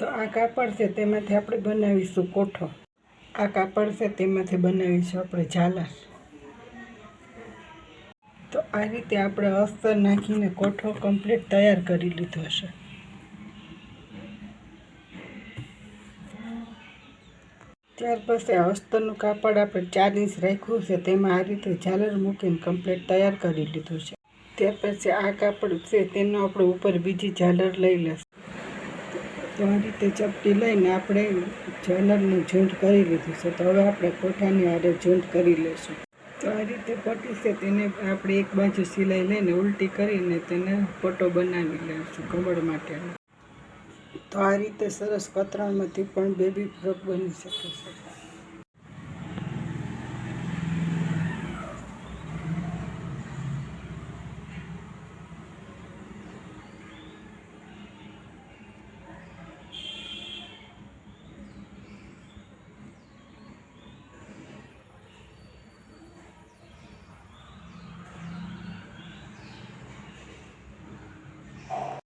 તો આ કાપડ છે તેમાંથી આપણે બનાવીશું કોઠો. આ કાપડ છે તેમાંથી બનાવીશું આપણે ઝાલર. તો આ રીતે આપણે અસ્તર નાખીને કોઠો કમ્પ્લીટ તૈયાર કરી લીધો છે. ત્યાર પછી આ અસ્તરનું કાપડ આપણે 4 ઇંચ રાખ્યું છે, તેમાં આ રીતે ઝાલર મૂકીને કમ્પ્લીટ તૈયાર કરી લીધું છે. ત્યાર પછી આ કાપડ છે તેનો આપણે ઉપર બીજી ઝાલર લઈ લઈશું. તો આ રીતે ચપટી લઈને આપણે ઝાલરનું જોઈન્ટ કરી લીધું છે. તો હવે આપણે કોઠાની હારે જોઈન્ટ કરી લઈશું. તો આ રીતે પટ્ટી છે તેને આપણે એક બાજુ સિલાઈ લઈને ઉલટી કરીને તેને પટ્ટો બનાવી લઈશું કમર માટેનો. તો આ રીતે સરસ કતરણમાંથી પણ બેબી ફ્રોક બની શકે છે.